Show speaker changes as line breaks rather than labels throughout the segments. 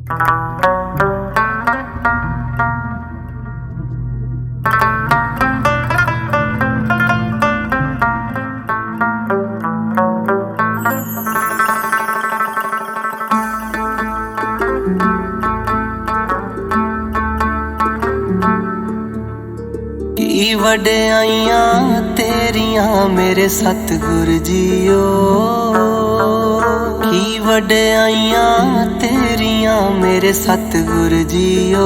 की वड्याइयां तेरियां मेरे सतगुर जीओ, की वड्याइयां तेरियां मेरे सतगुर जीओ।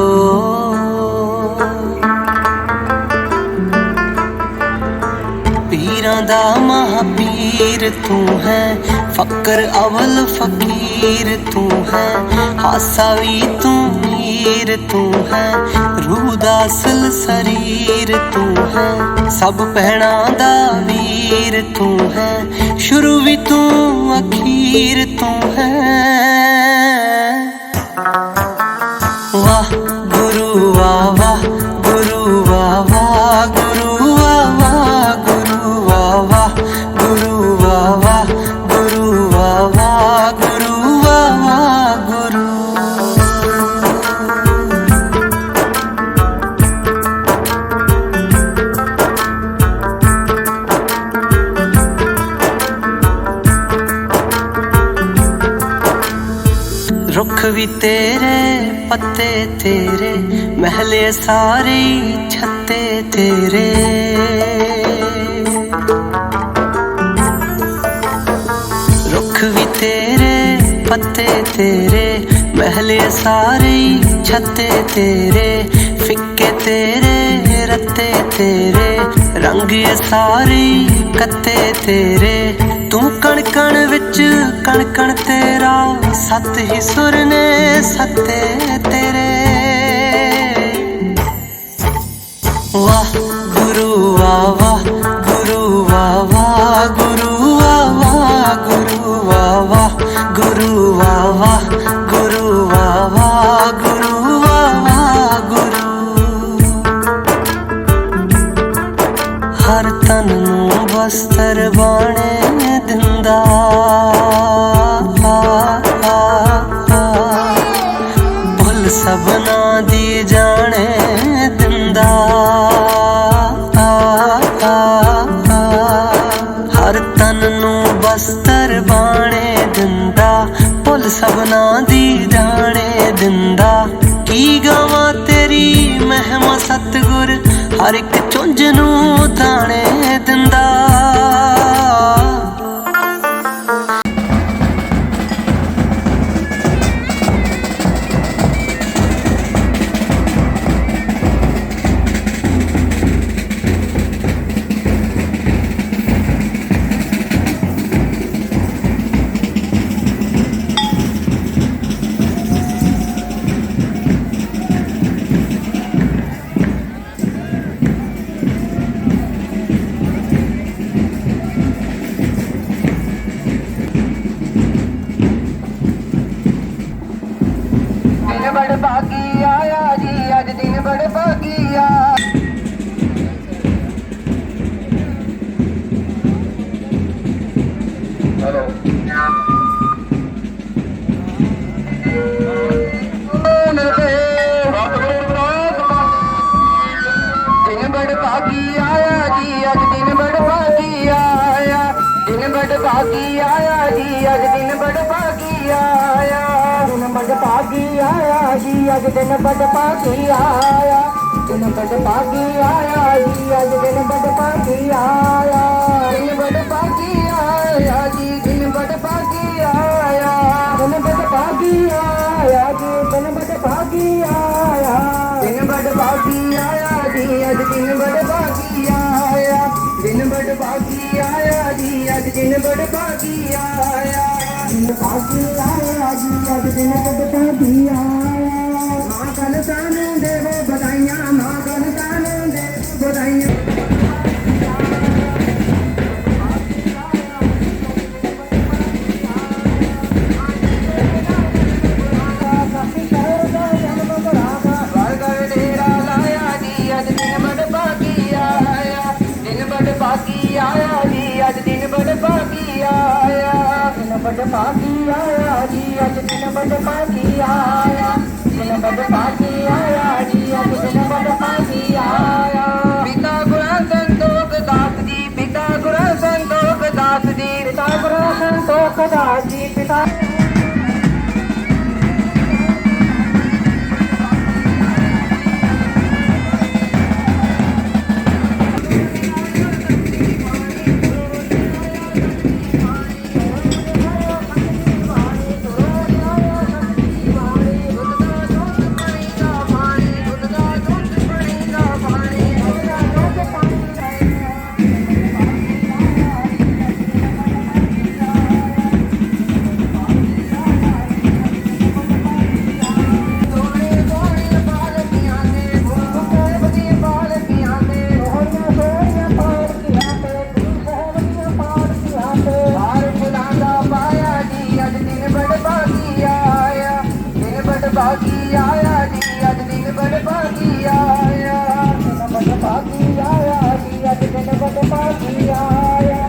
पीरां दा महापीर तू है, फकर अवल फकीर तू है, हासा भी तू मीर तू है, रूह दा असल शरीर तू है, सब भैणां दा वीर तू है, शुरू भी तू अखीर तू है। वाह गुरु वाह वाह गुरु वाह वाह गुरु वाह वाह गुरु वाह वाह गुरु वाह वाह गुरु वाह वाह गुरु वाह वाह गुरु। रुख भी तेरे पत्ते तेरे, महले सारे छत्ते तेरे। रुख भी तेरे पत्ते तेरे, महले सारे छत्ते तेरे, फिक्के तेरे रत्ते तेरे, रंग सारे कत्ते तेरे। तू कण कण विच कण कण तेरा, सत ही सुर ने सत्ते तेरे। वाह गुरु वाह वाह गुरु वाह वाह गुरु वाह वाह गुरु वाह वाह गुरु वाह वाह गुरु वाह वाह गुरु वाह वाह गुरु। हर तन नूं बस्तर बाणे दिंदा, भुल सबना दी जाने दिंदा। हर तन नूं बस्तर बाणे दिंदा, भुल सबना दी जाने दिंदा। की गावां तेरी महिमा सतगुर, हर एक चुंझ नूं दाणे दिंदा।
बड़ भागी आया जी, अज दिन बड़ भागी आ। हेलो दिन बड़ भागी आया जी, अज दिन बड़ भागी आया। दिन बड़ भागी आया जी, अज दिन बड़ भागी आया। दिन बड़ भागी आया जी, अज दिन बड़ भागी आया। दिन बड़ भागी आया जी, अज दिन बड़ भागी आया। दिन बड़ भागी आया जी, दिन बड़ भागी आया। दिन बड़ भागी आया जी, दिन बड़ भागी आया। दिन बड़ भागी आया जी, अज दिन बड़ भागी आया। दिन बड़ भागी आया जी, अज दिन बड़ भागी आया। दिन भागी आया जी, अज दिन बड़ भागी आया। मां कल सानू देवो बधाइयां, मां कल सानू देवो बधाइयां। भागी आया जी, अज दिन बड़ भागी आया। दिन बड़ भागी आया जी, अज दिन बड़ भागी आया। बड़भागी आया जी अज दिन बड़भागी आया दिन बड़भागी आया जी अज दिन बड़भागी आया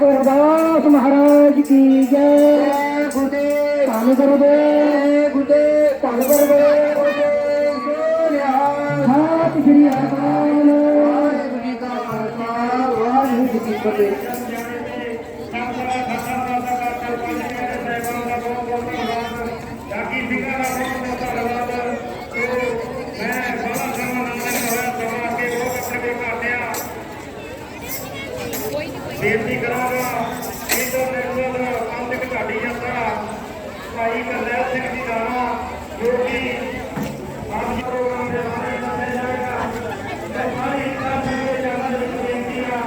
गुरदास महाराज की जय गुरुदेव धन गुरुदेव गुरुदेव धन गुरुदेव सत श्री अकाल वाहिगुरू जी का खालसा वाहिगुरू जी की फतेह।
ਬੇਨਤੀ ਕਰਾਂਗਾ ਇੰਟਰਨੈਸ਼ਨਲ ਆਰਥਿਕ ਢਾਡੀ ਯਾਤਰਾ ਭਾਈ ਗੁਰਦੇਵ ਸਿੰਘ ਜੀ ਦਾ ਜੋ ਕਿ ਅੱਜ ਪ੍ਰੋਗਰਾਮ ਦੇ ਬਾਰੇ ਦੱਸਿਆ ਜਾਏਗਾ ਤੇ ਸਾਰੀ ਇਤਿਹਾਸ ਦੇ ਜਾਣਨ ਦੀ ਬੇਨਤੀ ਆ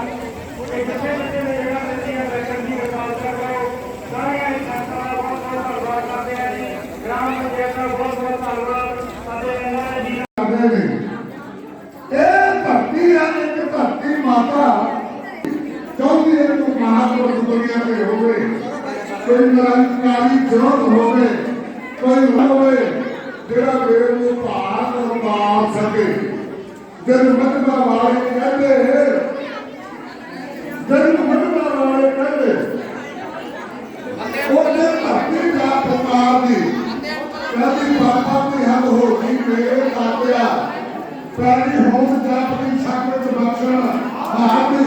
ਕਿ ਕਿਸੇ ਬੰਦੇ ਨੇ ਜਿਹੜਾ ਦਿੱਤੀਆਂ ਬੈਠਣ ਦੀ ਵਿਚਾਰ ਕਰੋ ਸਾਰੀਆਂ ਸੰਸਥਾਵਾਂ ਦਾ ਬਹੁਤ ਬਹੁਤ ਧੰਨਵਾਦ ਕਰਦੇ ਹਾਂ ਜੀ ਗ੍ਰਾਮ ਪੰਚਾਇਤ ਦਾ ਬਹੁਤ ਬਹੁਤ ਧੰਨਵਾਦ ਅਤੇ ਇਹਨਾਂ ਨੇ ਜੀ
ਇਹ ਧਰਤੀ ਆ ਇੱਕ ਧਰਤੀ ਮਾਤਾ चौथी महापुरुष दुनिया में हो गए कोई निरंकारी जरूरत हो गए कोई होवे जेड़ा मेरे को भार मार सके जब मटका वाले कहते वो धरती का पुकार दी कहती बाबा की हद होगी मेरे काटिया पैरी होश जा अपनी संगत बख्शण हाथी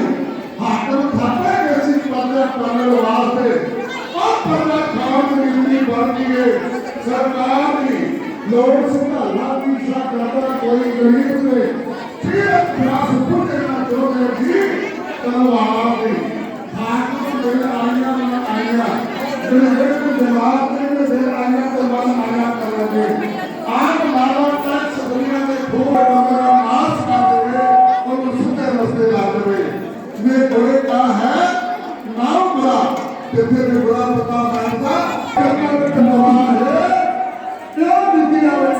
हाथों खाते कैसी बातें करने वास्ते और पहला काम मिलनी बढ़ती है सरकार की लोग संभालना तीसरा करता कोई गरीब ने फिर प्रयास खुद करना चाहते जी तलवार की हाथों में आया मेरे को जवाब देने से आया तो मन आया कर रहे आज मानव टैक्स दुनिया में खूब बंदरा मास कर दे और सुते रस्ते ला दे ये बड़े का है नाम बड़ा तेरे में बड़ा पता बैठता करना में कमाल है क्या नीति आवे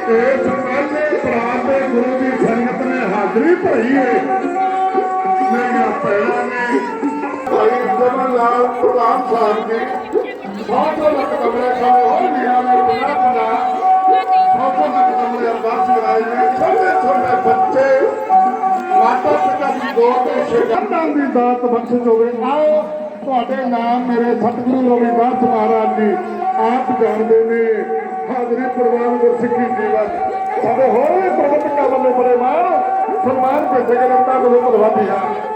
इस पहले प्रात गुरु की संगत ने हाजरी भरी है मेरिया भैनों ने भाई जमन लाल प्रधान साहब जी 100 लख कमरे खाए और मीरा ने 50 लख कमरे अरदास कराए ने छोटे छोटे बच्चे माता पिता की दो ਤੇ ਸ਼ਗਨਾਂ ਦੀ ਦਾਤ ਬਖਸ਼ਿਸ਼ ਹੋਵੇ ਆਓ ਤੁਹਾਡੇ ਨਾਮ ਮੇਰੇ ਸਤਿਗੁਰੂ ਰਵਿਦਾਸ ਮਹਾਰਾਜ ਜੀ ਆਪ ਜਾਣਦੇ ਨੇ ਹਾਜ਼ਰੀ ਪ੍ਰਵਾਨ ਗੁਰਸਿੱਖੀ ਜੀਵਨ ਸਾਡੇ ਹੋਰ ਵੀ ਪ੍ਰਬੰਧਕਾਂ ਵੱਲੋਂ ਬੜੇ ਮਾਣ ਸਨਮਾਨ ਭੇਜੇ ਗਏ ਉਹਨਾਂ ਨੂੰ ਧੰਨਵਾਦੀ ਹਾਂ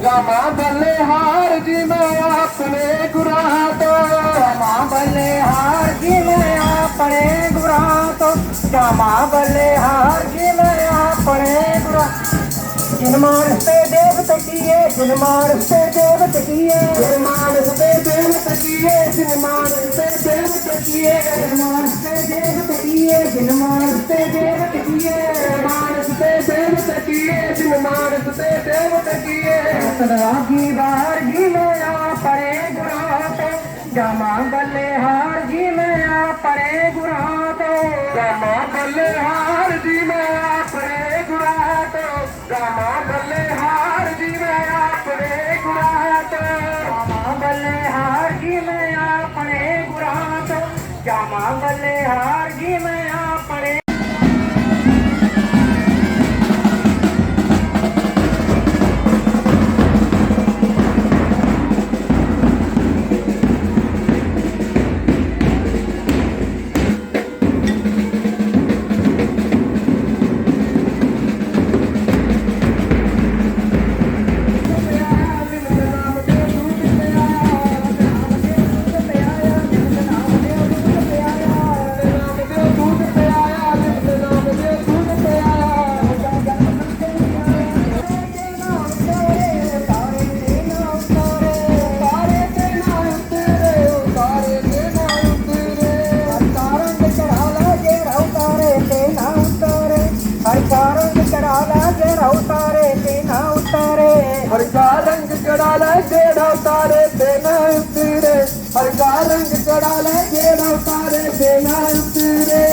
जामा बल्ले हार जी मैं अपने गुराह तो जामा बल्ले हार जी मैं अपने गुराह तो जामा बल्ले हार जी मैं अपने गुराह जिन मानस पे देव तकिए जिन मानस पे देव तकिए जिन मानस पे देव तकिए जिन मानस पे देव तकिए जिन मानस पे देव तकिए जिन मानस पे देव तकिए मानस पे देव तकिए जिन मानस पे देव तकिए सदा की बाहर जी में आ पड़े गुराह तो जामा बल्ले हार जी में आ पड़े गुराह तो जामा बल्ले हार जी में आ पड़े गुराह तो जामा बल्ले हार जी में अपने गुराह तो जामा बल्ले हार जी में अपने गुराह तो जामा बल्ले हार जी में अपने हर का रंग चढ़ा ले जेड़ा उतारे तेना उतरे हर का रंग चढ़ा ले जेड़ा उतारे तेना उतरे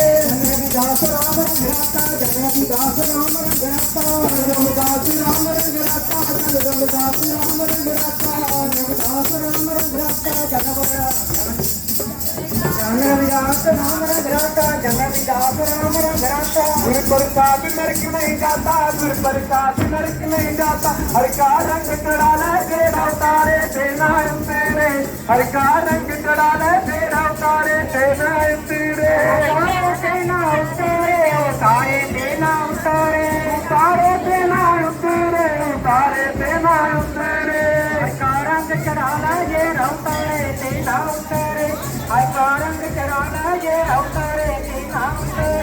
रघुदास राम रंगराता जगन्नाथ राम रंगराता रघुदास राम रंगराता जगन्नाथ राम रंगराता रघुदास राम रंगराता जगन्नाथ रविदास राम रंगराता जगन्नाथ राम रंगराता गुर प्रसाद नरक नहीं जाता गुर प्रसाद नरक नहीं जाता हर का रंग चढ़ा ले तेरा उतारे तेना उतरे हर का रंग चढ़ा ले तेरा उतारे तेना उतरे तेना उतरे उतारे तेना उतारे उतारे तेना उतरे उतारे तेना उतरे हर का रंग चढ़ा ले ये उतारे तेना उतरे हर का रंग चढ़ा ले ये उतारे तेना उतरे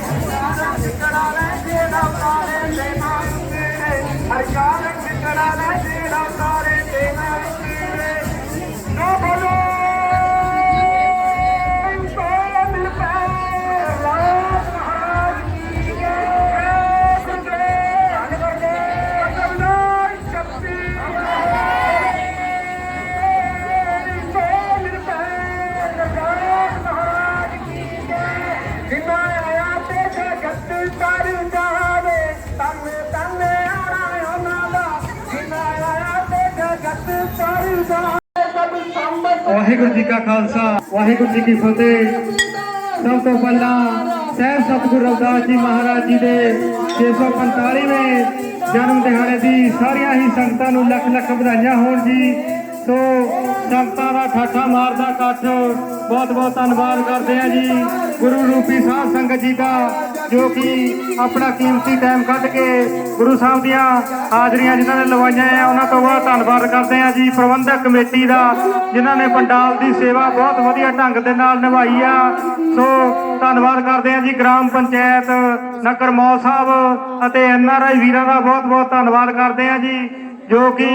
हर का रंग चढ़ा ले ये उतारे तेना उतरे हर का रंग चढ़ा ले ये उतारे तेना उतरे नो बोलो
ਵਾਹਿਗੁਰੂ ਜੀ ਕਾ ਖਾਲਸਾ ਵਾਹਿਗੁਰੂ ਜੀ ਕੀ ਫਤਿਹ। ਸਭ ਤੋਂ ਪਹਿਲਾਂ ਸਹਿਬ ਸਤਿਗੁਰੂ ਰਵਿਦਾਸ ਜੀ ਮਹਾਰਾਜ ਜੀ ਦੇ 645ਵੇਂ ਜਨਮ ਦਿਹਾੜੇ ਦੀ ਸਾਰੀਆਂ ਹੀ ਸੰਗਤਾਂ ਨੂੰ ਲੱਖ ਲੱਖ ਵਧਾਈਆਂ ਹੋਣ ਜੀ। ਸੋ ਸੰਗਤਾਂ ਦਾ ਠਾਠਾ ਮਾਰਦਾ ਇਕੱਠ ਬਹੁਤ ਬਹੁਤ ਧੰਨਵਾਦ ਕਰਦੇ ਆ ਜੀ ਗੁਰੂ ਰੂਪੀ ਸਾਧ ਸੰਗਤ ਜੀ ਦਾ ਜੋ ਕਿ ਆਪਣਾ ਕੀਮਤੀ ਟਾਈਮ ਕੱਢ ਕੇ ਗੁਰੂ ਸਾਹਿਬ ਦੀਆਂ ਹਾਜ਼ਰੀਆਂ ਜਿਨ੍ਹਾਂ ਨੇ ਲਵਾਈਆਂ ਆ ਉਹਨਾਂ ਤੋਂ ਬਹੁਤ ਧੰਨਵਾਦ ਕਰਦੇ ਆ ਜੀ। ਪ੍ਰਬੰਧਕ ਕਮੇਟੀ ਦਾ ਜਿਨ੍ਹਾਂ ਨੇ ਪੰਡਾਲ ਦੀ ਸੇਵਾ ਬਹੁਤ ਵਧੀਆ ਢੰਗ ਦੇ ਨਾਲ ਨਿਭਾਈ ਆ ਸੋ ਧੰਨਵਾਦ ਕਰਦੇ ਆ ਜੀ। ਗ੍ਰਾਮ ਪੰਚਾਇਤ ਨਗਰ ਮੌਲ ਸਾਹਿਬ ਅਤੇ NRI ਵੀਰਾਂ ਦਾ ਬਹੁਤ ਬਹੁਤ ਧੰਨਵਾਦ ਕਰਦੇ ਆ ਜੀ ਜੋ ਕਿ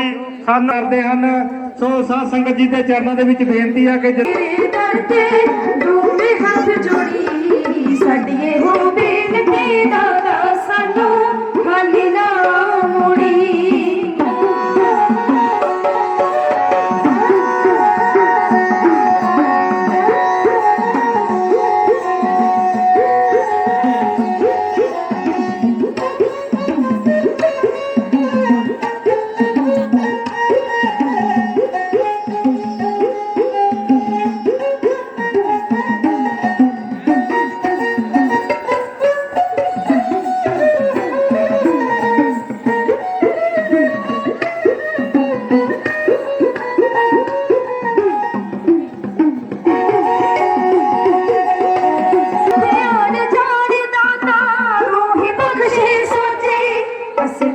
ਸਾਨੂੰ ਕਰਦੇ ਹਨ। ਸੋ ਸਾਧ ਸੰਗਤ ਜੀ ਦੇ ਚਰਨਾਂ ਦੇ ਵਿੱਚ ਬੇਨਤੀ ਆ ਕਿ
ਸਾਡੀਏ ਹੋ ਬੇਨਤੀ ਦਾਦਾ ਸਾਨੂੰ ਖਾਲੀ ਨਾ ਮੋੜੀ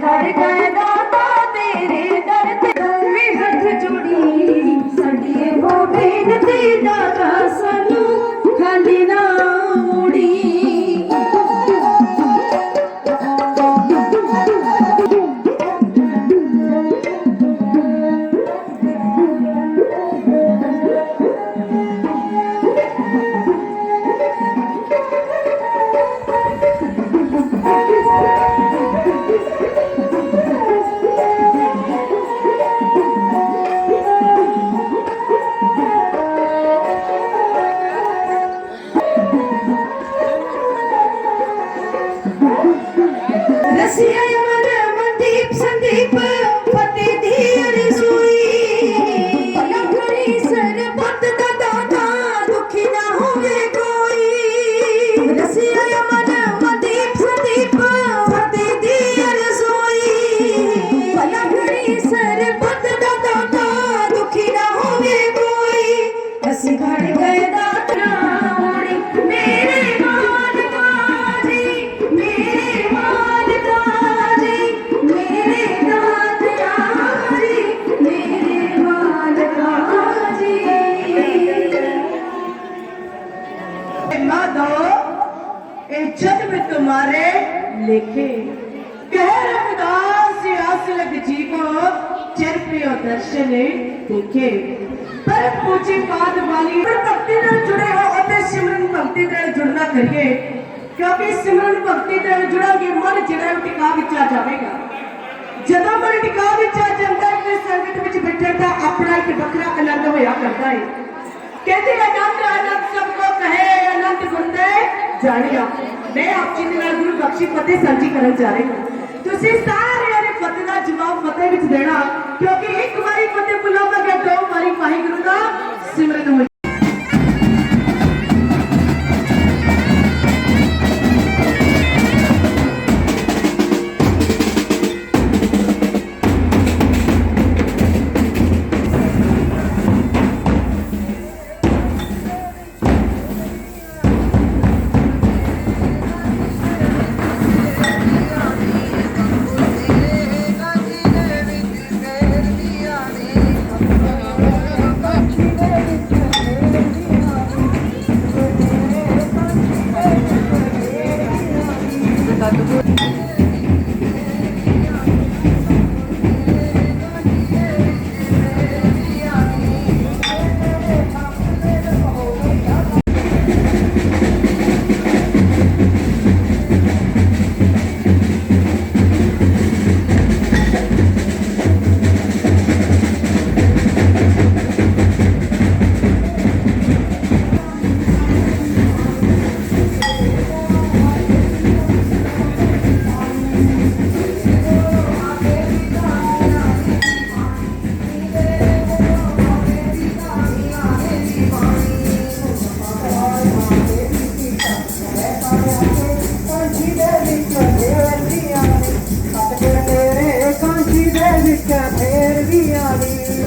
कर गए दाता तेरे दर ਜੋੜੀ ਸਾਡੀ ਇਹੋ ਬੇਨਤੀ ਦਾਤਾ ਸਾਨੂੰ ਖਾਲੀ ਨਾ ਮੋੜੀ ਰਸੀਆ ਯਮਨ ਮਨਦੀਪ ਸੰਦੀਪ ਫਤਿਹ ਦੀ ਰਸੋਈ ਲਖੜੀ ਸਰਬੱਤ ਦਾ ਦਾਤਾ ਦੁਖੀ ਨਾ ਹੋਵੇ ਕੋਈ ਰਸੀਆ ਯਮਨ ਮਨਦੀਪ ਸੰਦੀਪ ਫਤਿਹ ਦੀ ਰਸੋਈ ਲਖੜੀ ਸਰਬੱਤ ਦਾ ਦਾਤਾ ਦੁਖੀ ਨਾ ਹੋਵੇ ਕੋਈ ਅਸੀਂ ਘੜ ਗਏ ਦਾਤਾ ਹੋਣੀ ਮੇਰੇ ਮਾਲਕਾ ਜੀ ਮੇਰੇ ਮਾਲਕਾ ਜੀ ਮੇਰੇ ਦਾਤਿਆ ਜੀ ਮੇਰੇ ਮਾਲਕਾ ਜੀ
माधो इज्जत में तुम्हारे लिखे कह रविदास आसलग जी को चिर प्रिय दर्शन देखे पर पूछे बात वाली पर भक्ति नाल जुड़े हो और सिमरन भक्ति नाल जुड़ना करिए क्योंकि सिमरन भक्ति नाल जुड़ांगे मन जिहड़ा टिका विच आ जाएगा ਜਦੋਂ मन टिका विच आ जाता है फिर संगत विच बैठण दा अपना एक ਵੱਖਰਾ आनंद होया करता है कहते आनंद आनंद सबको कहे आनंद गुंदे जानिया मैं आप जी दे नाल गुरु बख्शी फतेह सांझी करन जा रही हूं तुसी सारे ने फतेह दा जवाब फतेह विच देना क्योंकि एक बारी फतेह बुलावांगे दो बारी वाहिगुरू दा सिमरन हो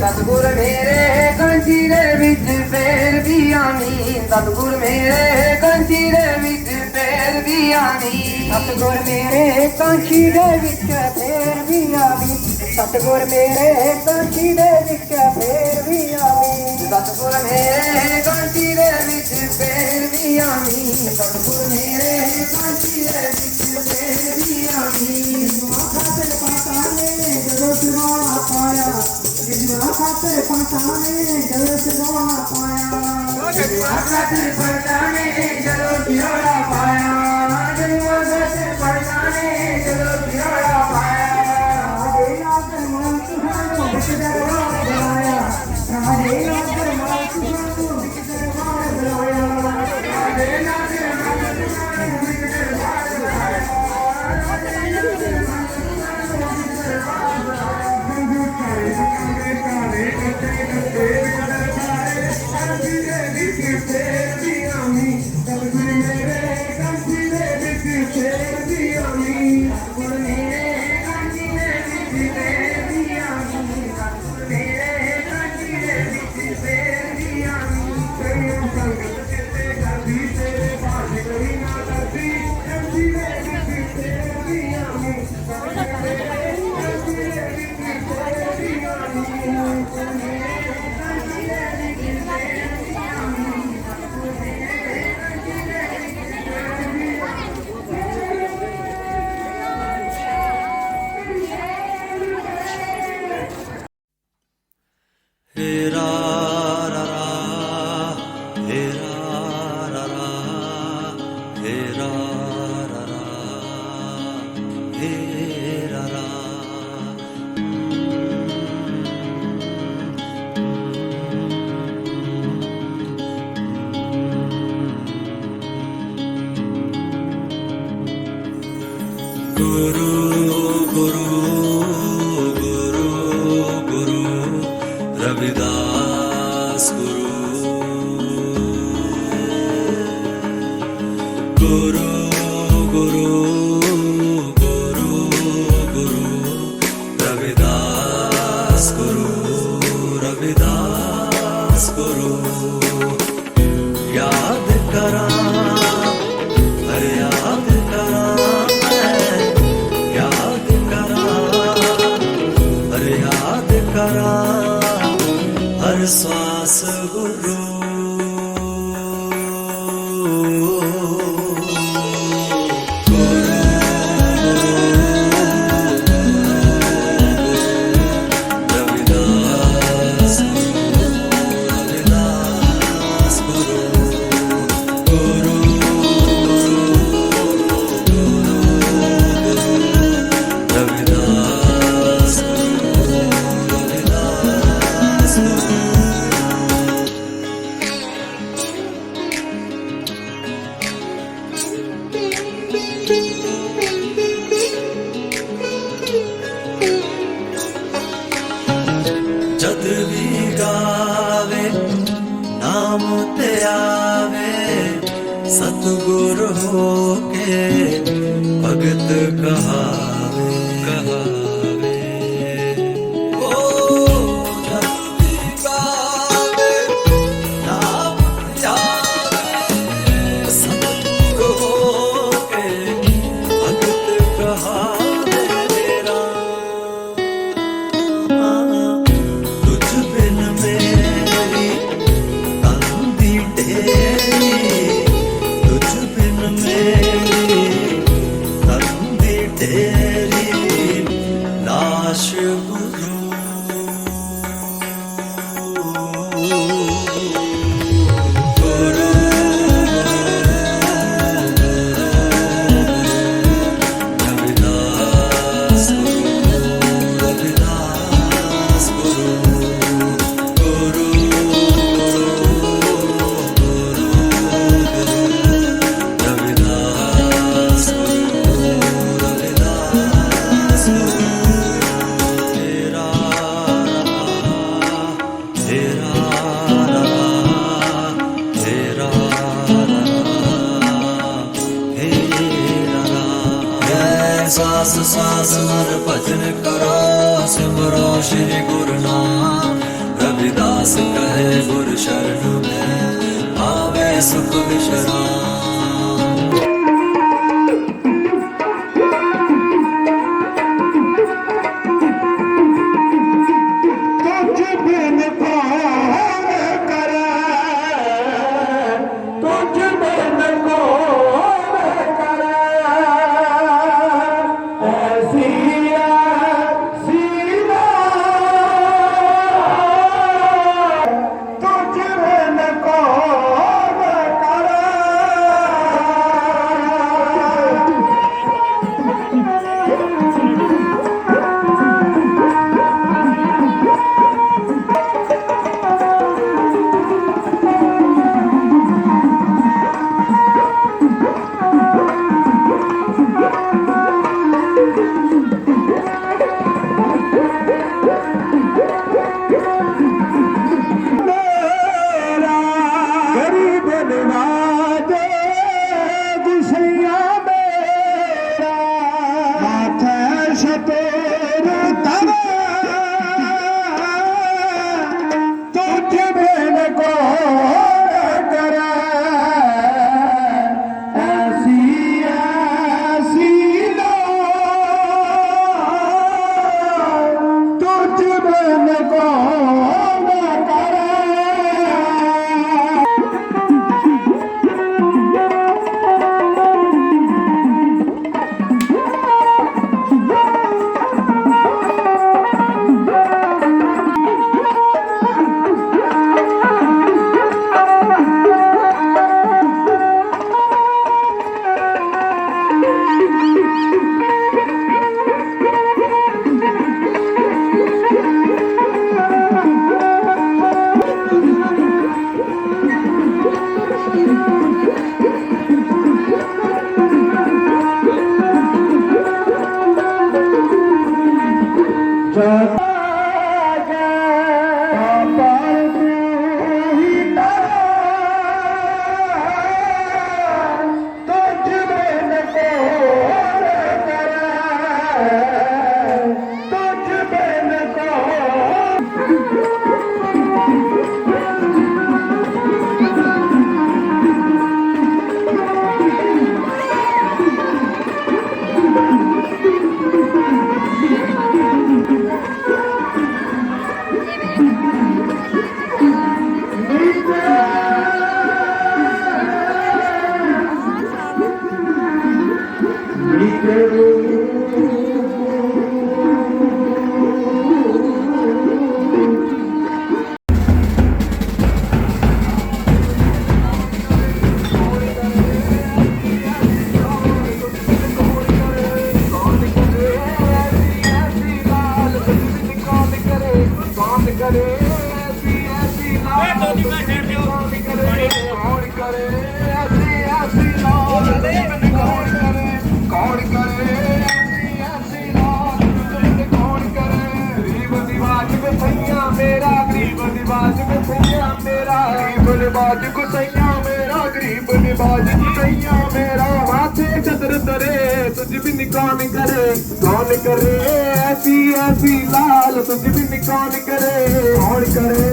सतगुर मेरे कंची दे विच फेर भी आनी सतगुर मेरे कंची दे विच फेर भी आनी सतगुर मेरे कंची दे विच फेर भी आनी सतगुर मेरे कंची दे विच फेर भी आनी सतगुर मेरे कंची दे विच फेर भी आनी सतगुर मेरे कंची दे विच फेर भी आनी खातर पाता ने जदों सुना पाया खातर पाता ने जदों सुना पाया खातर पाता ने जदों सुना पाया खातर पाता ने जदों सुना पाया राधे नाथ मन सुहानो बिच दरबार बुलाया राधे नाथ मन सुहानो बिच दरबार बुलाया राधे नाथ मन सुहानो बिच दरबार बुलाया राधे नाथ मन सुहानो बिच दरबार बुलाया सतगुर मेरे कंची दे विच फेर भी आनी
श्वास गुरु जद भी गावे नाम ते आवे सतगुर हो के भगत कहावे कहावे ओ जद भी गावे नाम ते आवे सतगुर हो के भगत कहावे तेरा तुझ बिन मेरी तंदी ढेरी तुझ बिन मेरी तंदी ढेरी लाश गुरु रविदास रविदास रविदास रविदास तेरा तेरा तेरा सास सास हर भजन करो सिमरो श्री गुरु नाम रविदास कहे गुरु शरण में आवे सुख विश्राम
तुझ बिन कौन करे तुझ बिन कौन करे ऐसी सीना तुझ बिन कौन करे गरीब नवाजे गुसैया मेरा माथे शतूर तवे तुझ बिन कौन करे ऐसी तुझ बिन कौन करे
निवाज गुसैया मेरा, गरीब निवाज गुसैया मेरा, गरीब निवाज गुसैया मेरा। माथे कदर तरे तुझ बिन कौन करे, कौन करे ऐसी ऐसी लाल तुझ बिन कौन करे, कौन करे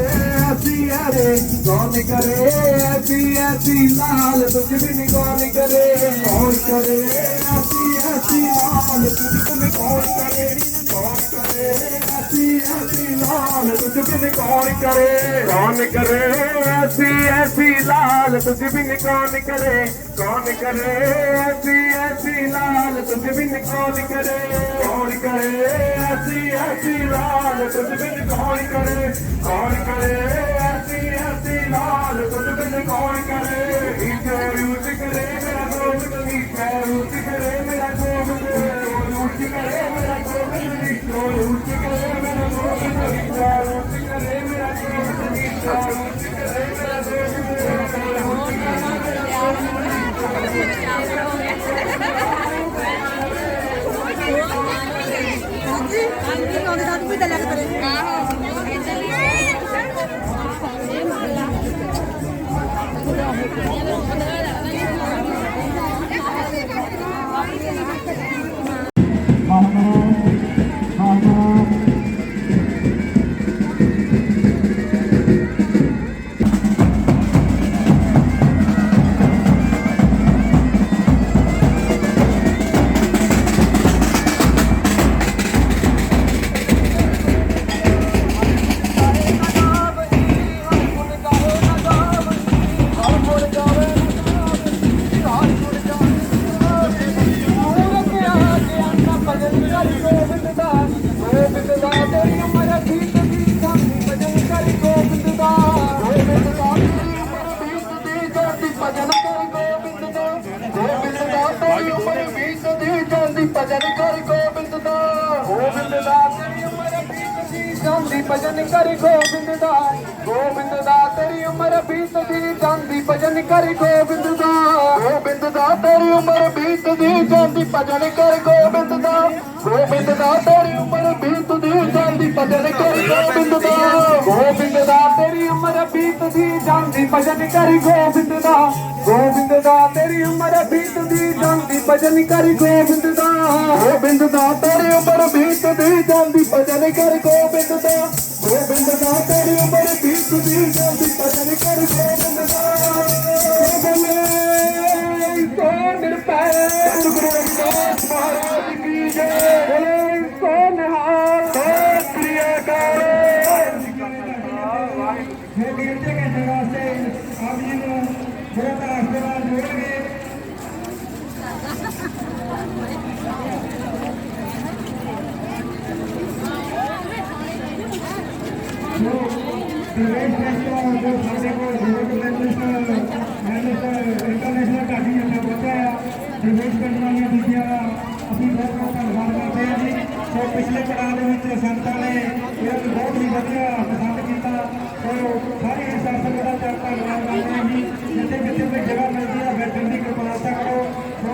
ऐसी ऐसी, कौन करे ऐसी ऐसी लाल तुझ बिन कौन करे, कौन करे ऐसी ऐसी लाल तुझ बिन कौन करे, कौन करे ऐसी ऐसी लाल तुझ बिन कौन करे, कौन करे ऐसी ऐसी लाल तुझ बिन कौन करे, कौन करे ऐसी ऐसी लाल तुझ बिन कौन करे, कौन करे ऐसी ऐसी लाल तुझ बिन कौन करे, कौन करे ऐसी ऐसी लाल तुझ बिन कौन करे। ईश्वर यूज करे मेरा गोविंद, ईश्वर यूज करे मेरा गोविंद, यूज करे मेरा गोविंद, ईश्वर यूज करे मेरा गोविंद, ईश्वर यूज करे मेरा गोविंद, ईश्वर यूज करे मेरा ਭਜਨ ਕਰ ਗੋਬਿੰਦ ਦਾ, ਗੋਬਿੰਦ ਦਾ ਤੇਰੀ ਉਮਰ ਬੀਤਦੀ ਜਾਂਦੀ ਭਜਨ ਕਰ ਗੋਬਿੰਦ ਦਾ, ਗੋਬਿੰਦ ਦਾ ਤੇਰੀ ਉਮਰ ਬੀਤਦੀ ਜਾਂਦੀ ਭਜਨ ਕਰ ਗੋਬਿੰਦ ਦਾ, ਗੋਬਿੰਦ ਦਾ ਤੇਰੀ ਉਮਰ ਬੀਤਦੀ ਜਾਂਦੀ ਭਜਨ ਕਰ ਗੋਬਿੰਦ ਦਾ, ਗੋਬਿੰਦ ਦਾ ਤੇਰੀ ਉਮਰ ਬੀਤਦੀ ਜਾਂਦੀ ਭਜਨ ਕਰ ਗੋਬਿੰਦ ਦਾ, ਗੋਬਿੰਦ ਦਾ ਤੇਰੀ ਉਮਰ ਬੀਤਦੀ ਜਾਂਦੀ ਭਜਨ ਕਰ ਗੋਬਿੰਦ ਦਾ, ਗੋਬਿੰਦ ਦਾ ਤੇਰੀ ਉਮਰ ਬੀਤਦੀ ਜਾਂਦੀ ਭਜਨ ਕਰ ਗੋਬਿੰਦ ਦਾ, ਗੋਬਿੰਦ ਦਾ ਤੇਰੀ ਉਮਰ ਬੀਤਦੀ ਜਾਂਦੀ ਭਜਨ ਕਰ ਗੋਬਿੰਦ ਦਾ, ਗੋਬਿੰਦ ਦਾ ਤੇਰੀ ਉਮਰ ਬੀਤਦੀ ਜਾਂਦੀ ਭਜਨ ਕਰ ਗੋਬਿੰਦ ਦਾ। ਸੋ ਨਿਰਭੈ ਗੁਰੂ ਰਵਿਦਾਸ ਮਹਾਰਾਜ ਕੀ ਜੈ, ਬੋਲੇ ਸੋ ਨਿਹਾਲ ਸਤਿ ਸ੍ਰੀ ਅਕਾਲ।
ਮੈਂ ਬੇਨਤੀ ਕਰਨ ਵਾਸਤੇ ਆਪ ਜੀ ਨੂੰ ਬਹੁਤ ਆਸ਼ੀਰਵਾਦ ਦੇਣਗੇ। प्रवेश फैसला जो साढ़े को इंटरनेशनल घाटी में पहुंचा है, प्रवेश करने वाली बीबियां अपनी बहुत बहुत धन्यवाद करते हैं जी। तो पिछले पड़ाव के संतां ने यह बहुत ही वधिया पसंद किया, तो सारी शासन का धन्यवाद करते हैं जी। जिथे जिथे कोई जगह मिलती है बैठने की कृपालता करो, तो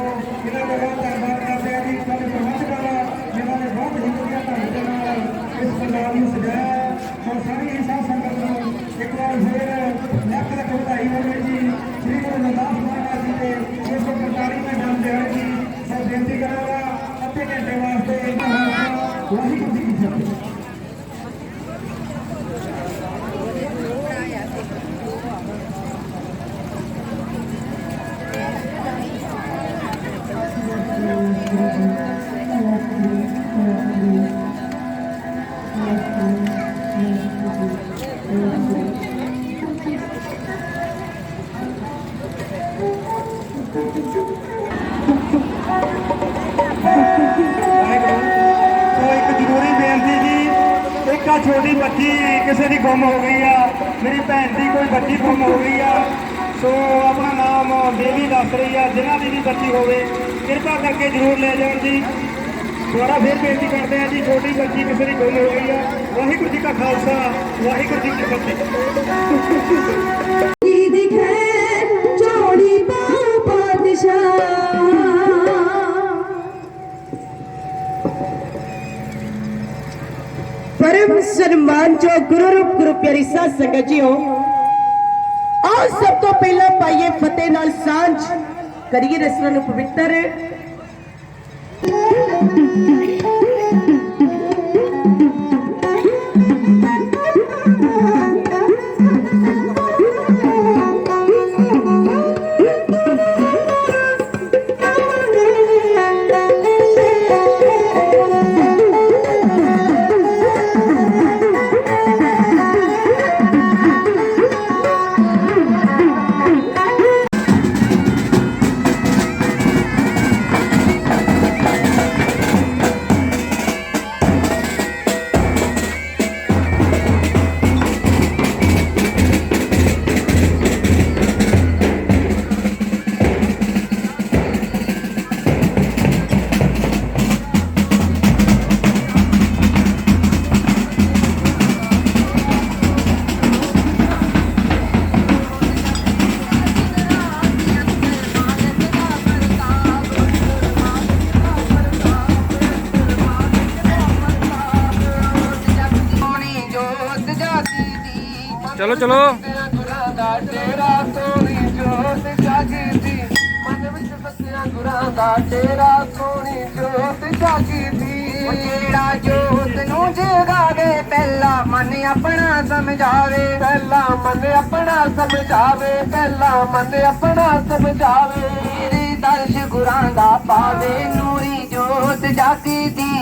इन्हों का बहुत धन्यवाद करते हैं जी। सारे प्रबंधक जिन्होंने बहुत ही वधिया ढंग के नाल इस पंडाल में सजाया है, और सारी साध संगत एक बार फिर लख लख बधाई होवे जी। श्री गुरु रविदास महाराज जी के 645वें जन्म दिहाड़े की सब बेनती करांगा अद्धे घंटे वास्ते वाहिगुरू जी की फतेह। छोटी बच्ची किसी की गुम हो गई है, मेरी भैन की कोई बच्ची गुम हो गई है, सो अपना नाम देवी दस रही है। जिन्हों की भी बच्ची हो कृपा करके जरूर ले जाओ जी। दोबारा फिर बेनती करते हैं जी, छोटी बच्ची किसी की गुम हो गई है। वाहिगुरू जी का खालसा, वाहिगुरू जी की फतेह।
परम सन्मान जो गुरु रूप गुरु प्यारी साध संगत जी हो, आओ सब तो पहला पाइए फतेह नाल सांझ करिए रसना नूं पवित्र।
चलो चलो
जोत नू जगावे पहला मन अपना समझावे, पहला मन अपना समझावे, पहला मन अपना समझावे। मेरे दर्श गुरां दा पावे नूरी जोत जागी दी,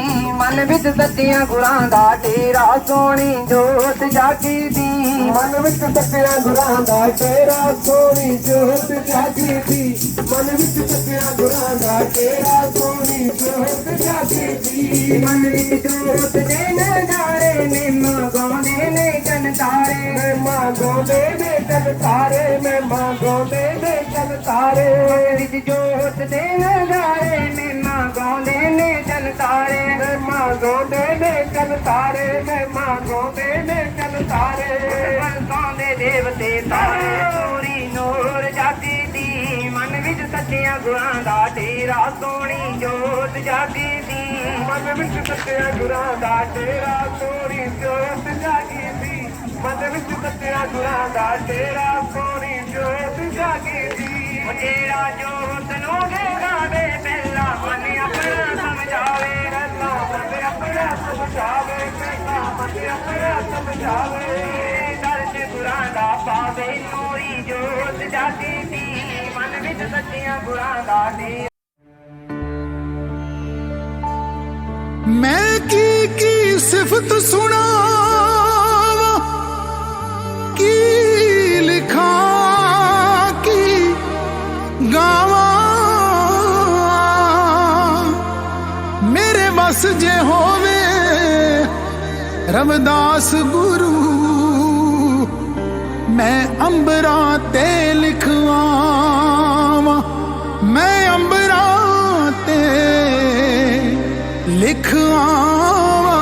मन विच सच्चियां गुरां दा डेरा सोनी जोत जागी दी, मन विच सच्चियां गुरां दा डेरा सोनी जोत जागी दी, मन विच सच्चियां गुरां दा डेरा सोनी जोत जागी दी। मन विच जोत दे नजारे महिमा गाउंदे ने जन तारे, महिमा गाउंदे ने जन तारे, महिमा गाउंदे ने जन तारे। मन विच जोत दे नजारे महिमा गाउंदे ने जन तारे, महिमा गाउंदे ने जन तारे, महिमा गाउंदे ने जन तारे। गाउंदे देवते तारे नूरी नूर जागी दी, मन विच सच्चियां गुरां दा डेरा सोनी जोत जागी दी, मन विच सच्चियां गुरां दा डेरा सोनी जोत जागी दी, मन विच सच्चियां गुरां दा डेरा सोनी जोत जागी दी। तेरा जोत नू जगावे पहला मन अपना समझावे, पहला मन अपना समझावे, पहला मन अपना समझावे। दर्श गुरां दा पावे नूरी जोत जागी दी, मन विच सच्चियां गुरां दा डेरा।
मैं की सिफत सुनावा, की लिखा की गावा, मेरे बस जे होवे रविदास गुरु, मैं अंबरा ते लिखवावा, मैं अंबरा ते लिखवावा।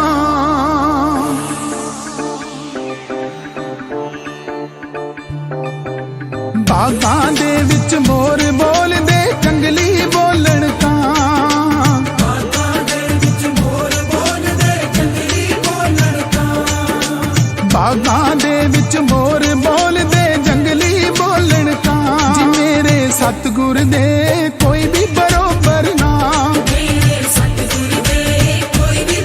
बागां दे विच मोर बोलदे जंगली बोलण तां, बागां दे विच मोर बोलदे जंगली बोलण तां, बागां दे विच मोर बोलदे जंगली बोलण तां। जी मेरे सतगुर दे कोई भी बरोबर ना, मेरे सतगुर दे कोई भी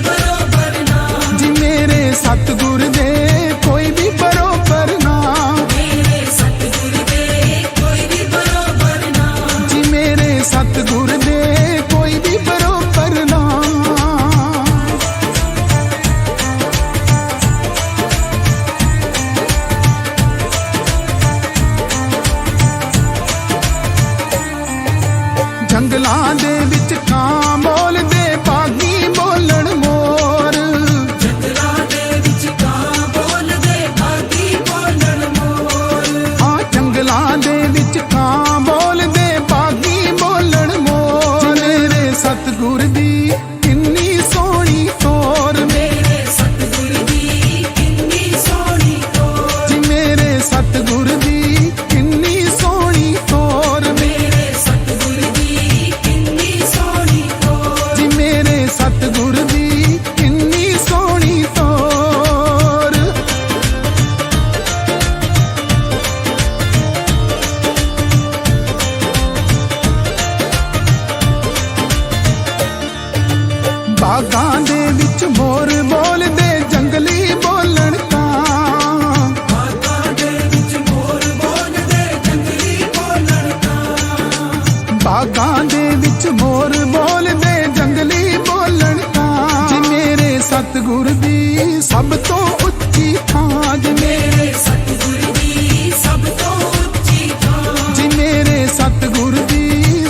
ਦੇ ਵਿੱਚ ਮੋਰ ਬੋਲਦੇ ਜੰਗਲੀ ਬੋਲਣ ਕਾਂ ਬਾਗਾਂ ਦੇ ਵਿੱਚ ਮੋਰ ਬੋਲਦੇ ਜੰਗਲੀ ਬੋਲਣ ਕਾਂ ਬਾਗਾਂ ਦੇ ਵਿੱਚ ਮੋਰ ਬੋਲਦੇ ਜੰਗਲੀ ਬੋਲਣ ਕਾਂ ਜੀ ਮੇਰੇ ਸਤਿਗੁਰ ਦੀ ਸਭ ਤੋਂ ਉੱਚੀ ਥਾਂ ਜੀ ਮੇਰੇ ਸਤਿਗੁਰ ਦੀ ਸਭ ਤੋਂ ਉੱਚੀ ਥਾਂ ਜੀ ਮੇਰੇ ਸਤਿਗੁਰ ਦੀ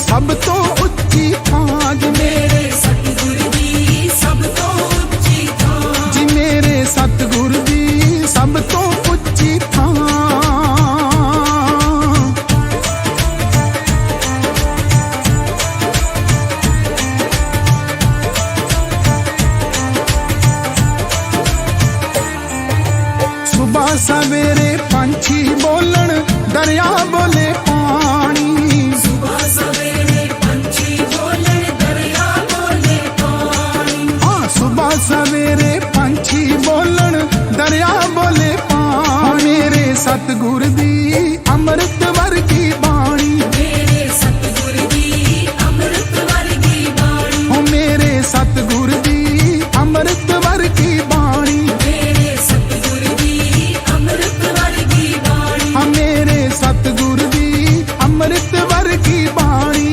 ਸਭ ਤੋਂ ਉੱਚੀ ਥਾਂ ਜੀ ਮੇਰੇ ਸਤਿਗੁਰ ਦੀ ਸਭ ਤੋਂ ਉੱਚੀ ਥਾਂ ਜੀ ਮੇਰੇ ਸਤਿਗੁਰ ਦੀ ਸਭ ਤੋਂ ਉੱਚੀ ਥਾਂ ਸੁਬਹ ਸਵੇਰੇ ਪੰਛੀ ਬੋਲਣ ਦਰਿਆ ਬੋਲੇ ਪਾਣੀ ਸੁਬਹ ਸਵੇਰੇ ਪੰਛੀ ਬੋਲਣ ਦਰਿਆ ਬੋਲੇ ਪਾਣੀ ਹਾਂ ਸੁਬਹ ਸਵੇਰੇ ਪੰਛੀ ਬੋਲਣ ਦਰਿਆ ਬੋਲੇ ਪਾਣੀ ਮੇਰੇ ਸਤਿਗੁਰ ਦੀ ਅੰਮ੍ਰਿਤ ਵਰਗੀ ਬਾਣੀ ਮੇਰੇ ਸਤਿਗੁਰ ਦੀ ਅੰਮ੍ਰਿਤ ਵਰਗੀ ਬਾਣੀ ਹੋ ਮੇਰੇ ਸਤਿਗੁਰ ਦੀ ਅੰਮ੍ਰਿਤ ਵਰਗੀ ਬਾਣੀ ਮੇਰੇ ਸਤਿਗੁਰ ਦੀ ਅੰਮ੍ਰਿਤ ਵਰਗੀ ਬਾਣੀ ਹਾਂ ਮੇਰੇ ਸਤਿਗੁਰ ਦੀ ਅੰਮ੍ਰਿਤ ਵਰਗੀ ਬਾਣੀ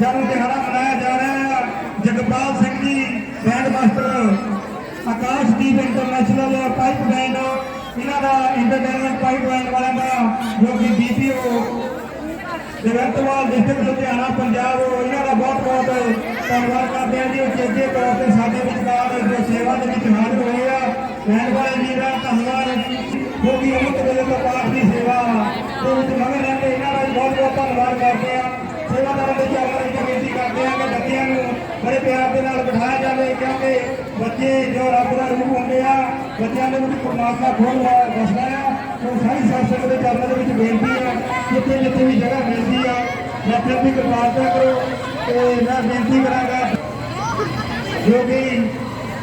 ਜਨਮ ਦਿਹਾੜਾ ਮਨਾਇਆ ਜਾ ਰਿਹਾ ਹੈ। Jagpal Singh ji band master, Akashdeep international pipe band, ਇਹਨਾਂ ਦਾ ਇੰਟਰਟੇਨਮੈਂਟ ਪਾਈਪ ਬੈਂਡ ਵਾਲਿਆਂ ਦਾ ਜੋ ਕਿ BPO ਜਗਤਵਾਲ ਡਿਸਟ੍ਰਿਕਟ ਲੁਧਿਆਣਾ ਪੰਜਾਬ, ਇਹਨਾਂ ਦਾ ਬਹੁਤ ਬਹੁਤ ਧੰਨਵਾਦ ਕਰਦੇ ਹਾਂ ਜੀ। ਉਚੇਚੇ ਤੌਰ ਤੇ ਸਾਡੇ ਵਿਚਕਾਰ ਜੋ ਸੇਵਾ ਦੇ ਵਿੱਚ ਹਾਜ਼ਰ ਹੋਏ ਆ ਬੈਂਡ ਵਾਲੇ ਜੀ ਦਾ ਧੰਨਵਾਦ, ਜੋ ਕਿ ਅੰਮ੍ਰਿਤ ਵੇਲੇ ਤੋਂ ਪਾਠ ਦੀ ਸੇਵਾ ਦੇ ਵਿੱਚ ਮਗਨ ਰਹਿੰਦੇ, ਇਹਨਾਂ ਦਾ ਬਹੁਤ ਬਹੁਤ ਧੰਨਵਾਦ ਕਰਦੇ ਆ। ਸੇਵਾਦਾਰਾਂ ਦੇ ਚਾਰਾਂ ਦੀ ਬੇਨਤੀ ਕਰਦੇ ਆ ਕਿ ਬੱਚਿਆਂ ਨੂੰ ਬੜੇ ਪਿਆਰ ਦੇ ਨਾਲ ਬਿਠਾਇਆ ਜਾਵੇ, ਕਿਉਂਕਿ ਬੱਚੇ ਜੋ ਰੱਬ ਦਾ ਰੂਪ ਹੁੰਦੇ ਆ, ਬੱਚਿਆਂ ਦੇ ਵਿੱਚ ਪਰਮਾਤਮਾ ਖੁਦ ਵਸਦਾ ਆ। ਸੋ ਸਾਰੀ ਸੰਸਥਾ ਦੇ ਚਰਨਾਂ ਦੇ ਵਿੱਚ ਬੇਨਤੀ ਆ, ਜਿੱਥੇ ਜਿੱਥੇ ਵੀ ਜਗ੍ਹਾ ਮਿਲਦੀ ਆ ਬੱਚਿਆਂ ਦੀ ਕਿਰਪਾਲਤਾ ਕਰੋ। ਤੇ ਮੈਂ ਬੇਨਤੀ ਕਰਾਂਗਾ ਜੋ ਕਿ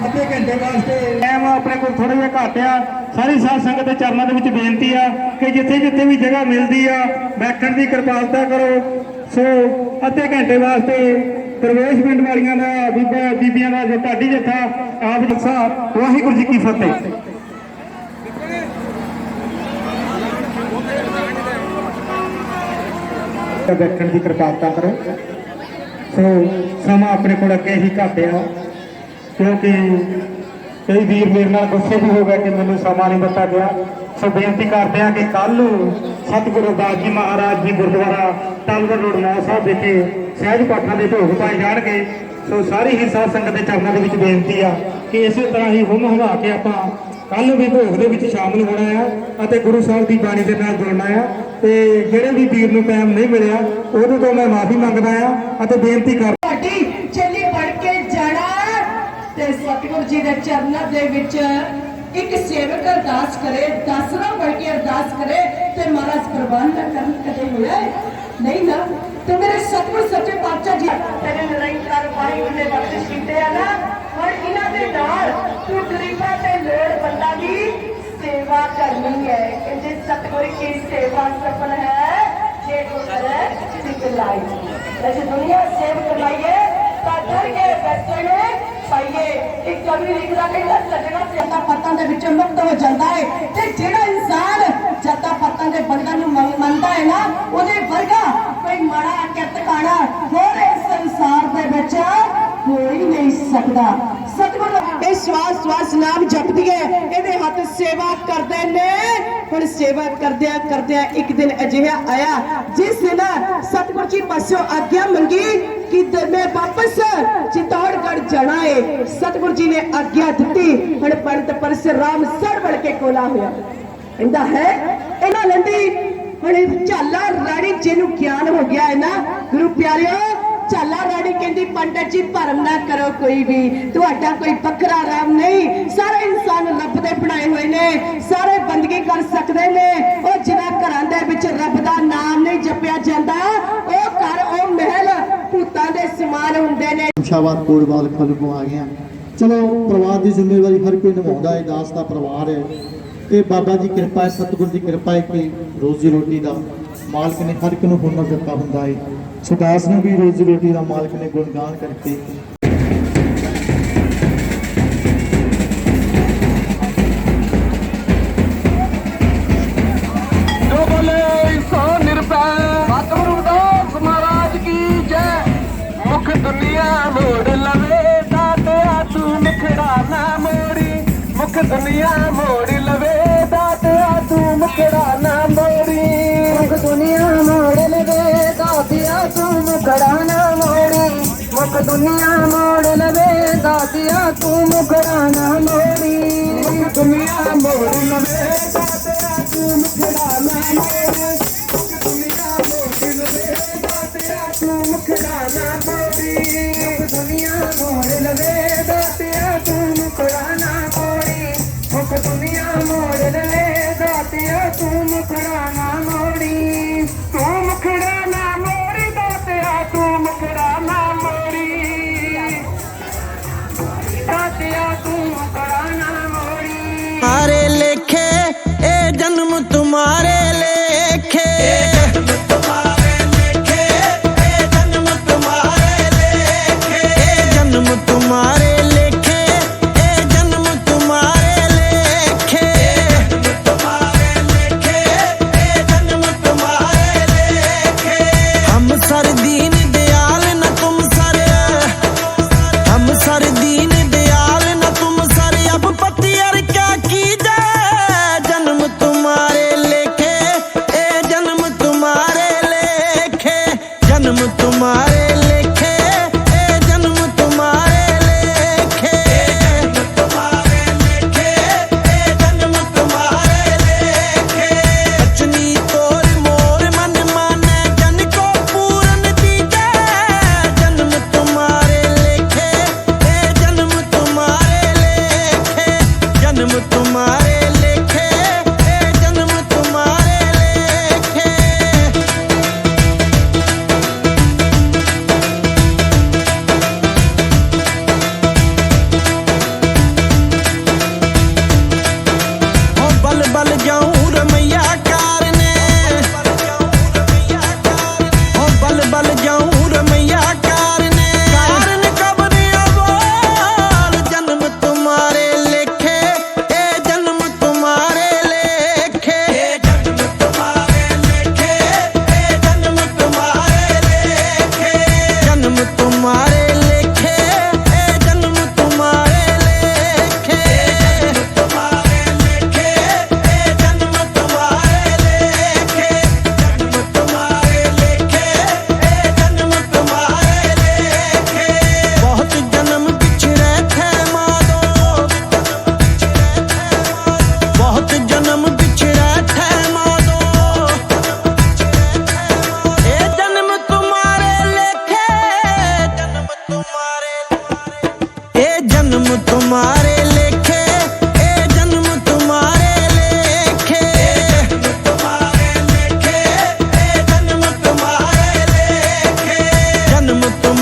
ਅੱਧੇ ਘੰਟੇ ਵਾਸਤੇ ਟਾਈਮ ਆਪਣੇ ਕੋਲ ਥੋੜਾ ਜਿਹਾ ਘੱਟ ਆ, ਸਾਰੀ ਸਾਧ ਸੰਗਤ ਦੇ ਚਰਨਾਂ ਦੇ ਵਿੱਚ ਬੇਨਤੀ ਆ ਕਿ ਜਿੱਥੇ ਜਿੱਥੇ ਵੀ ਜਗ੍ਹਾ ਮਿਲਦੀ ਆ ਬੈਠਣ ਦੀ ਕਿਰਪਾਲਤਾ ਕਰੋ। ਸੋ ਅੱਧੇ ਘੰਟੇ ਵਾਸਤੇ ਪ੍ਰਵੇਸ਼ ਪਿੰਡ ਵਾਲੀਆਂ ਦਾ ਬੀਬੀਆਂ ਦਾ ਜੋ ਢਾਡੀ ਜੱਥਾ ਆਪ ਜੱਸਾ, ਵਾਹਿਗੁਰੂ ਜੀ ਕੀ ਫਤਿਹ। ਬੈਠਣ ਦੀ ਕਿਰਪਾਲਤਾ ਕਰੋ। ਸੋ ਸਮਾਂ ਆਪਣੇ ਕੋਲ ਅੱਗੇ ਹੀ ਘੱਟ ਆ, ਕਿਉਂਕਿ ਕਈ ਵੀਰ ਮੇਰੇ ਨਾਲ ਗੁੱਸੇ ਵੀ ਹੋ ਗਏ ਕਿ ਮੈਨੂੰ ਸਮਾਂ ਨਹੀਂ ਦਿੱਤਾ ਗਿਆ। ਸੋ ਬੇਨਤੀ ਕਰਦੇ ਆ ਕਿ ਕੱਲ ਨੂੰ ਸਤਿਗੁਰੂ ਰਵਿਦਾਸ ਜੀ ਮਹਾਰਾਜ ਜੀ ਗੁਰਦੁਆਰਾ ਟਾਲਗੜ ਰੋਡ ਨੌ ਸਾਹਿਬ ਵਿਖੇ ਸਹਿਜ ਪਾਠਾਂ ਦੇ ਭੋਗ ਪਾਏ ਜਾਣਗੇ। ਸੋ ਸਾਰੀ ਹੀ ਸਾਧ ਸੰਗਤ ਦੇ ਚਰਨਾਂ ਦੇ ਵਿੱਚ ਬੇਨਤੀ ਆ ਕਿ ਇਸੇ ਤਰ੍ਹਾਂ ਹੀ ਹੁਮ ਹੁਮਾ ਕੇ ਆਪਾਂ ਕੱਲ ਨੂੰ ਵੀ ਭੋਗ ਦੇ ਵਿੱਚ ਸ਼ਾਮਲ ਹੋਣਾ ਆ ਅਤੇ ਗੁਰੂ ਸਾਹਿਬ ਦੀ ਬਾਣੀ ਦੇ ਨਾਲ ਜੁੜਨਾ ਆ। ਤੇ ਜਿਹੜੇ ਵੀ ਵੀਰ ਨੂੰ ਟਾਈਮ ਨਹੀਂ ਮਿਲਿਆ ਉਹਦੇ ਤੋਂ ਮੈਂ ਮਾਫੀ ਮੰਗਦਾ ਆ ਅਤੇ ਬੇਨਤੀ ਕਰ
ਚੱਲੀ ਪੜ ਕੇ ਜਾਣਾ ਤੇ ਸਤਿਗੁਰੂ ਜੀ ਦੇ ਚਰਨਾਂ ਦੇ ਵਿੱਚ ਇੱਕ ਸੇਵਕ ਅਰਦਾਸ ਕਰੇ, 10 ਨਾ ਪੜ ਕੇ ਅਰਦਾਸ ਕਰੇ ਤੇ ਮਹਾਰਾਜ ਪ੍ਰਬੰਧ ਕਰਨ ਕਦੇ ਹੋਇਆ ਨਹੀਂ ਨਾ। ਤੇ ਮੇਰੇ ਸਤਿਗੁਰ ਸੱਚੇ ਪਾਤਸ਼ਾਹ ਜੀ ਤੇਰੇ ਨਿਰੰਕਾਰ ਵਾਹਿਗੁਰੂ ਨੇ ਬਖਸ਼ਿਸ਼ ਕੀਤੇ ਆ ਨਾ ਹੁਣ ਇਹਨਾਂ ਦੇ ਨਾਲ ਤੂੰ ਗਰੀਬਾਂ ਤੇ ਲੋੜਵੰਦਾਂ ਦੀ सेवा करनी है कि सतगुरु की सेवा सफल है जे को करे सिखलाई जैसे दुनिया सेव करवाइए डर के बैठे ने पाइए एक कवि लिखदा कहंदा सजना सेवा पत्तां दे विच मुक्त हो जाता है ते जेड़ा इंसान जत्ता पत्तां दे बंधन नूं मनदा है ना ओदे वर्गा कोई माड़ा किरतकाना होर इस संसार दे विच हो ही नहीं सकदा सतगुरु ਇਹ ਸਵਾਸ ਨਾਮ ਜਪਦੀ ਹੈ ਇਹਦੇ ਹੱਥ ਸੇਵਾ ਕਰਦੇ ਨੇ ਹੁਣ ਸੇਵਾ ਕਰਦਿਆਂ ਇੱਕ ਦਿਨ ਅਜਿਹਾ ਆਇਆ ਜਿਸ ਦਿਨ ਸਤਿਗੁਰੂ ਜੀ ਪਾਸੋਂ ਆਗਿਆ ਮੰਗੀ ਕਿ ਮੈਂ ਵਾਪਸ ਚਿਤੌੜਗੜ੍ਹ ਜਾਣਾ ਹੈ ਸਤਿਗੁਰੂ ਜੀ ਨੇ ਆਗਿਆ ਦਿੱਤੀ ਹੁਣ ਪੰਡਤ ਪਰਸ਼ੁਰਾਮ ਸੜ ਵੜ ਕੇ ਕੋਲਾ ਹੋਇਆ ਕਹਿੰਦਾ ਹੈ ਇਹਨਾਂ ਲੰਦੀ ਹੁਣ ਝਾਲਾ ਰਾਣੀ ਜਿਹਨੂੰ ਗਿਆਨ ਹੋ ਗਿਆ ਹੈ ਨਾ ਗੁਰੂ ਪਿਆਰਿਓ ਝਾਲਾ ਰਾਣੀ ਕਹਿੰਦੀ ਪੰਡਤ ਜੀ ਭਰਮ ਨਾ ਕਰੋ ਕੋਈ ਵੀ ਤੁਹਾਡਾ ਕੋਈ ਵੱਖਰਾ ਰਾਮ ਨਹੀਂ ਸਾਰੇ ਇਨਸਾਨ ਰੱਬ ਦੇ ਬਣਾਏ ਹੋਏ ਨੇ ਸਾਰੇ ਬੰਦਗੀ ਕਰ ਸਕਦੇ ਨੇ ਉਹ ਜਿਨ੍ਹਾਂ ਘਰਾਂ ਦੇ ਵਿੱਚ ਰੱਬ ਦਾ ਨਾਮ ਨਹੀਂ ਜਪਿਆ ਜਾਂਦਾ ਉਹ ਘਰ ਉਹ ਮਹਿਲ ਭੂਤਾਂ ਦੇ ਸਮਾਨ ਹੁੰਦੇ ਨੇ
ਸ਼ਾਬਾਦ ਕੋੜਵਾਲ ਖਲਕੋਂ ਆ ਗਿਆ ਚਲੋ ਪਰਿਵਾਰ ਦੀ ਜ਼ਿੰਮੇਵਾਰੀ ਹਰ ਕੋਈ ਨਿਭਾਉਂਦਾ ਹੈ ਦਾਸ ਦਾ ਪਰਿਵਾਰ ਹੈ ਇਹ ਬਾਬਾ ਦੀ ਕਿਰਪਾ ਹੈ ਸਤਿਗੁਰ ਦੀ ਕਿਰਪਾ ਹੈ ਕਿ ਰੋਜ਼ੀ ਰੋਟੀ ਦਾ ਮਾਲਕ ਨੇ ਹਰ ਇੱਕ ਨੂੰ ਹੁਨਰ ਦਿੱਤਾ ਹੁੰਦਾ ਹੈ ਸੋ ਦਾਸ ਨੂੰ ਵੀ ਰੋਜ਼ੀ ਰੋਟੀ ਦਾ ਮਾਲਕ ਨੇ ਗੁਣਗਾਨ ਕਰਕੇ
जो बोले सो निरपै सतगुरु दास महाराज की जय मुख दुनिया मोड़ लवे दातिया तू मुखड़ा ना मोड़ी मुख दुनिया मोड़ लवे दातिया तू मुखड़ा ना मोड़ी मुख दुनिया मोड़ लवे दातिया तू मुखड़ा ना मोड़ी मुख दुनिया मोड़ लवे दातिया तू मुखड़ा ना मोड़ी मुख दुनिया मोड़ लवे दातिया तू मुखड़ा ना मोड़ी मुख दुनिया मोड़ लवे दातिया तू मुखड़ा ना मोड़ी मुख दुनिया मोड़ लवे दातिया तू मुखड़ा ना मोड़ी मुख दुनिया मोड़ लवे दातिया तू मुखड़ा ना मोड़ी तू मुखड़ा ना मोड़ी दातिया तू मुखड़ा ना मोड़ी दातिया तू मुखड़ा ना मोड़ी
तुम्हारे लेखे ए जन्म तुम्हारे लेखे तुम्हारे लेखे ए जन्म तुम्हारे लेखे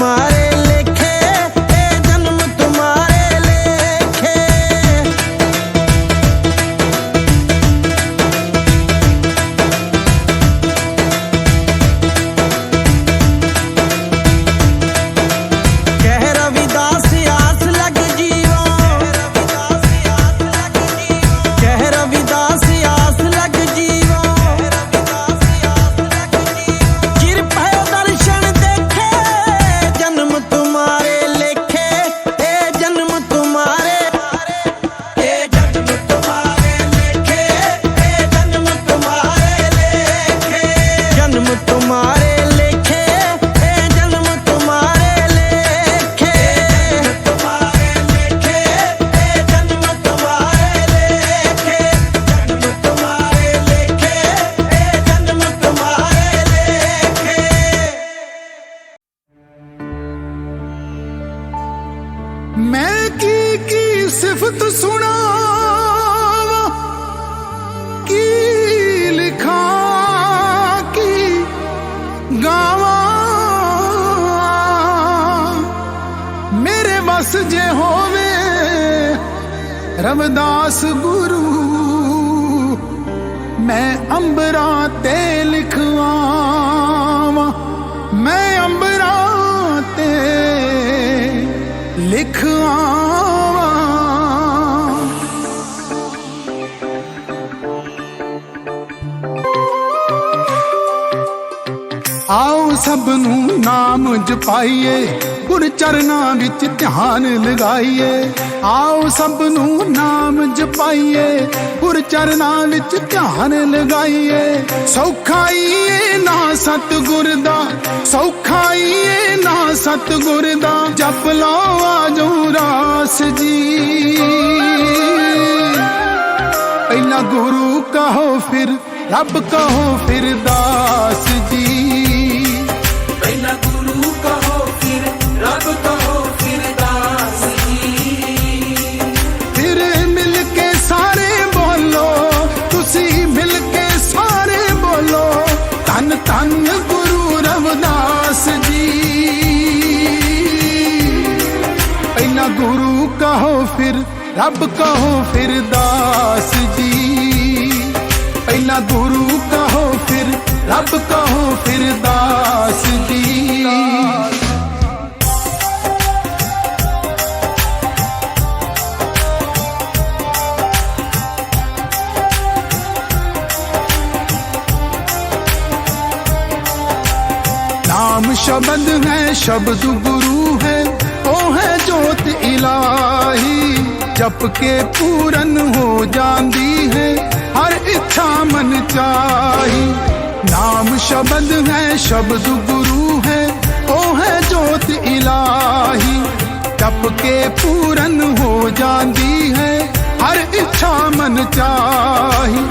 तुम्हारे लेखे, ए जन्म तुम्हारे लेखे। कह रविदास आस लग जीवा, कह रविदास आस लग जीवा। कृपा दर्शन देखे, जन्म तुम्हारे लेखे, ए जन्म तुम्हारे, ए जन्म तुम्हारे लेखे, ए जन्म तुम्हारे लेखे। जन्म तुम्हारे लेखे, ए जन्म तुम्हारे लेखे। तुम्हारे लेखे, ए जन्म तुम्हारे लेखे। जन्म तुम्हारे लेखे, ए जन्म तुम्हारे लेखे। मैं की सिफत सुनावा, की लिखा की गावा। मेरे बस जे होवे रविदास गुरु, मैं अंबरा ते लिखवावा। मैं अंबरा ते लिखवावा। आओ सब नू नाम जपाइए, गुर चरनां विच ध्यान लगाइए। आओ सब नू नाम जपाइए, गुर चरनां विच ध्यान लगाइए। सौखाइए ना सतगुर दा, सौखाइए ना सतगुर दा। जप लो आजो रास जी, पहला गुरु कहो फिर रब कहो फिर दास जी। पहला गुरु कहो फिर रब कहो फिर दास जी। फिर मिल के सारे बोलो, तुसी मिल के सारे बोलो, धन धन गुरु रविदास जी। पहला गुरु कहो फिर रब कहो फिर दास जी। पहला गुरु कहो फिर रब कहो फिर दास जी। नाम शब्द है, शब्द गुरु है, ओ है जोत इलाही। जप के पूरन हो जांदी है हर इच्छा मन चाही। नाम शब्द है, शब्द गुरु है, ओ है जोत इलाही। जप के पूरन हो जांदी है हर इच्छा मन चाही।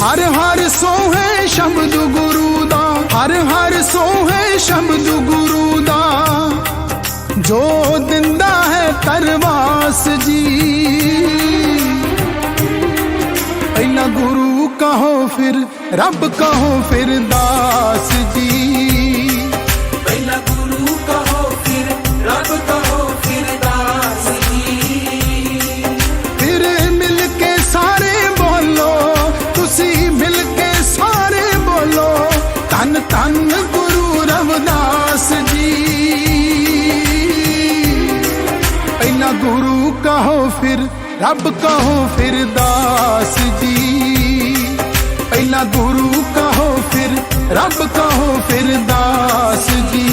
हर हर सोहे शब्द गुरु दा, हर हर सोहे शब्द गुरु दा। जो दिंदा है तरवास जी। पहला गुरु कहो फिर रब कहो फिर दास जी। पहला गुरु कहो फिर रब कहो फिर दास जी। फिर मिल के सारे बोलो, तुसी मिल के सारे बोलो, धन धन गुरु रविदास जी। पहला गुरु कहो फिर रब कहो फिर दास जी। पहला गुरु कहो फिर रब कहो फिर दास जी।